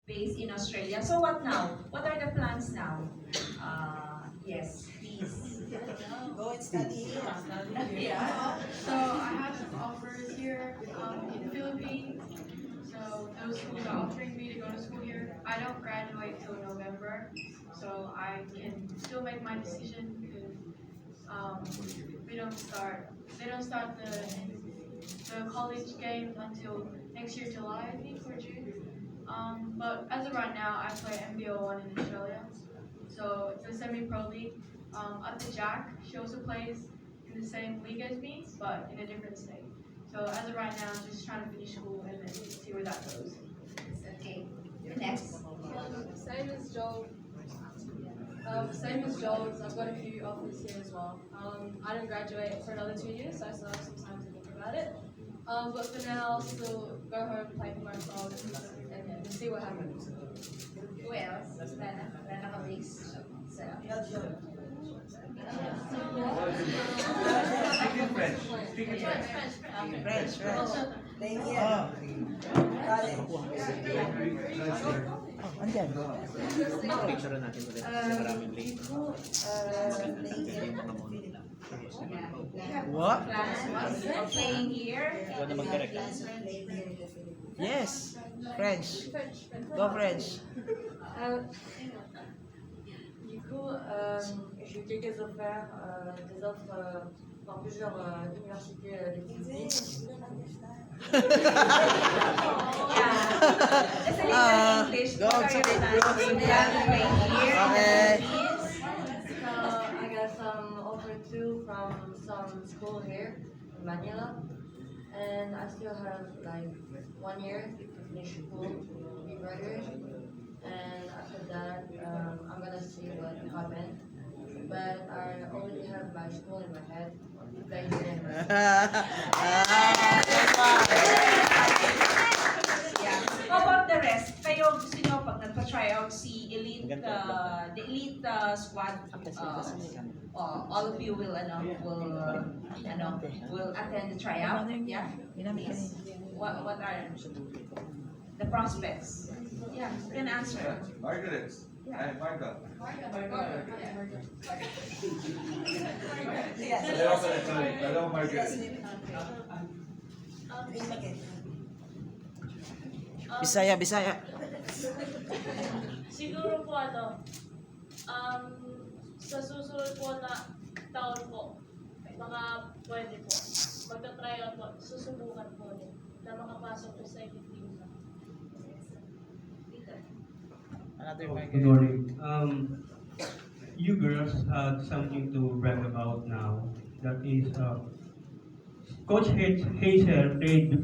based in Australia. So what now? What are the plans now? Yes, please. Go and study here. Yeah. So I have some offers here in the Philippines. So those schools are offering me to go to school here. I don't graduate till November, so I can still make my decision because we don't start. They don't start the college games until next year July, I think, or June. But as of right now, I play MBO1 in Australia. So it's a semi-pro league. At the Jack, she also plays in the same league as me, but in a different state. So as of right now, I'm just trying to finish school and then see where that goes. Okay. Next. Same as Joel. Same as Joel's, I've got a few offers here as well. I didn't graduate for another 2 years, so I still have some time to think about it. But for now, I'll still go home, play for myself, and then see what happens. Who else? Rana ka-base. So, Speaking French. Speaking French. French. Playing here. Ah. College. Andyan. Picture natin ulit kasi maraming link. Playing here. What? plans of playing here. Ikaw na mag-direct. Playing here in the Philippines. Yes. French. Go French. Du coup, j'ai eu quelques offres, des offres dans plusieurs universités des Philippines. Just a little English. go, What are it's your okay. plans? Playing here. Okay. So I got some offer too from some school here in Manila, and I still have like 1 year to finish school to be graduate. And after that, I'm gonna see what happens. But I already have my school in my head. Thank you. Yeah. How about the rest? Kayo gusto nyo pag nagpa-try out si elite, the elite squad, all of you will will attend the tryout. Yeah. Please. What are the prospects? Yeah, you can answer. Margaret. Ay, Marga. Yes. Dalawa Margaret. Dream again. Bisaya, Bisaya. Siguro po sa susunod po na taon po, mga pwede po. Magta-try out po, susubukan po ulit na makapasok po sa elite team na. Another Good morning. You girls have something to brag about now. That is, Coach Hazel played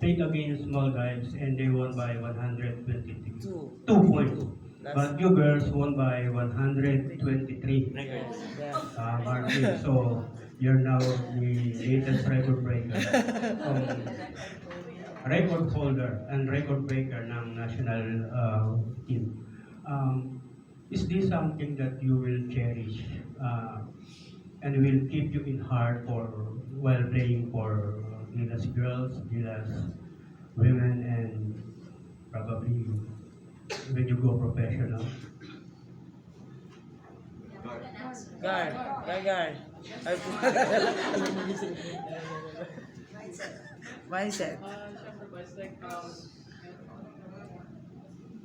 against small guys and they won by 122 points. But you girls won by 123. Martin. So you're now the latest record breaker. Record holder and record breaker ng national team. Is this something that you will cherish and will keep you in heart for while playing for Gilas girls, Gilas women, and probably when you go professional? Guard. Guard. Mindset. Siyempre po, it's like,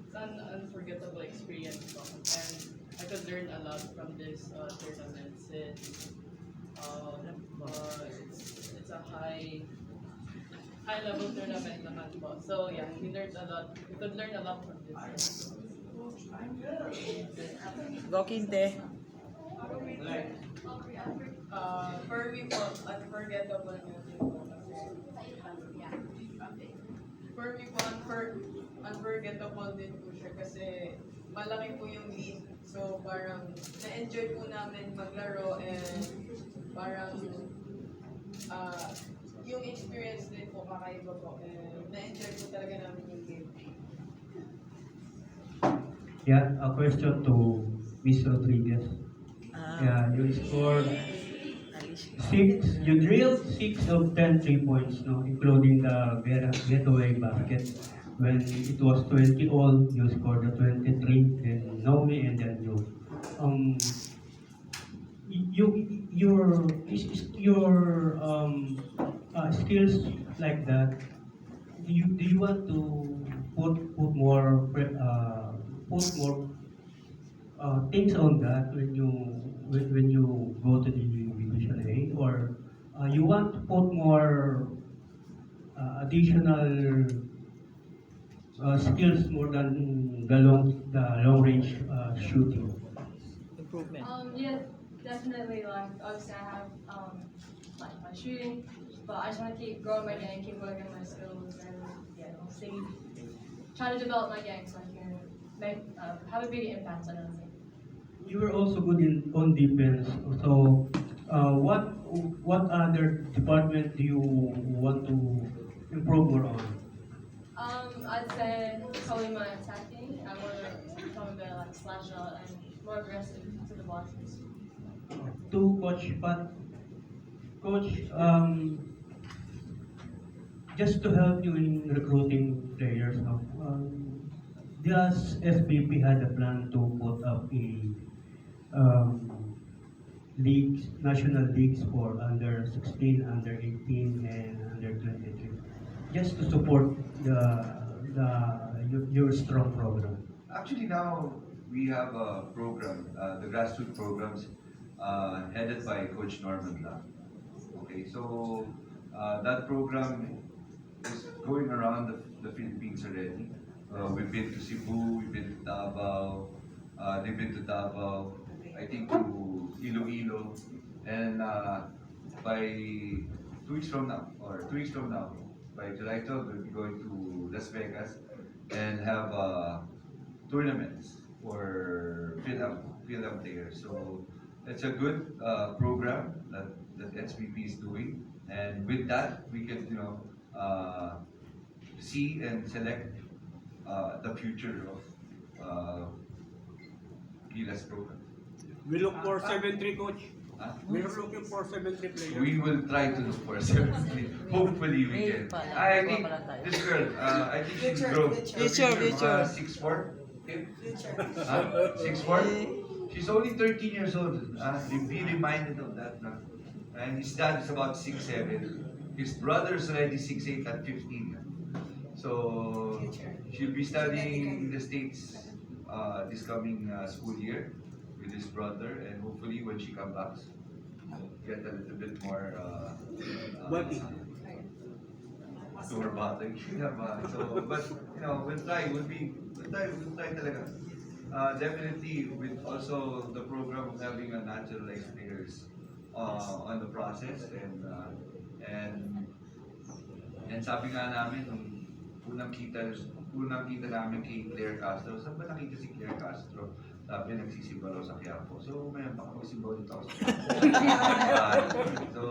it's an unforgettable experience po. And I could learn a lot from this tournament since it's a high level tournament naman po. So yeah, we could learn a lot from this. Go Kinte. For me po, unforgettable music po. For me po, unforgettable din po siya kasi malaki po yung lead. So parang na-enjoy po namin maglaro and parang yung experience din po kakaiba po. And na-enjoy po talaga namin yung game. Yeah, a question to Miss Rodriguez. Yeah, you scored you drilled 6 of 10 3 points, no, including the getaway basket. When it was 20 all, you scored a 23, then Nomi, and then you. Your skills like that. Do you want to put more things on that when you go to the Division A, or you want to put more additional skills more than the long range shooting? Improvement. Yeah, definitely. Like obviously, I have like my shooting, but I just want to keep growing my game, keep working my skills, and yeah, obviously trying to develop my game so I can have a bigger impact on everything. You were also good on defense. So, what other department do you want to improve more on? I'd say probably my attacking. I want to become a better like slasher and more aggressive to the bosses. To Coach Pat, Coach, just to help you in recruiting players, no? Does SBP had a plan to put up a leagues, national leagues for under 16, under 18, and under 23, just to support your strong program? Actually, now we have a program, the grassroots programs, headed by Coach Norman Lang. Okay, so that program is going around the Philippines already. We've been to Cebu, we've been to Davao, they've been to Davao, I think to Iloilo, and by 2 weeks from now, by July 12, we'll be going to Las Vegas and have tournaments for Phil-Am players. So it's a good program that SBP is doing, and with that we can see and select the future of Gilas program. We look for 7-3, Coach. Huh? We're looking for 7-3 players. We will try to look for 70. Hopefully we can. I think this girl, I think she's grown. Future. 6'4". Okay? Future. 6'4". She's only 13 years old. Be reminded of that. And his dad is about 6'7". His brother is already 6'8" at 15. So she'll be studying in the States this coming school year with his brother, and hopefully when she comes back, get a little bit more Body. to her body. So, but we'll try. We'll try talaga. Definitely with also the program of having a naturalized players on the process, and sabi nga namin nung unang kita namin kay Claire Castro. Saan ba nakita si Claire Castro? Sabi nagsisibaw sa Quiapo. So, mayroon pa kami sibaw dito. So,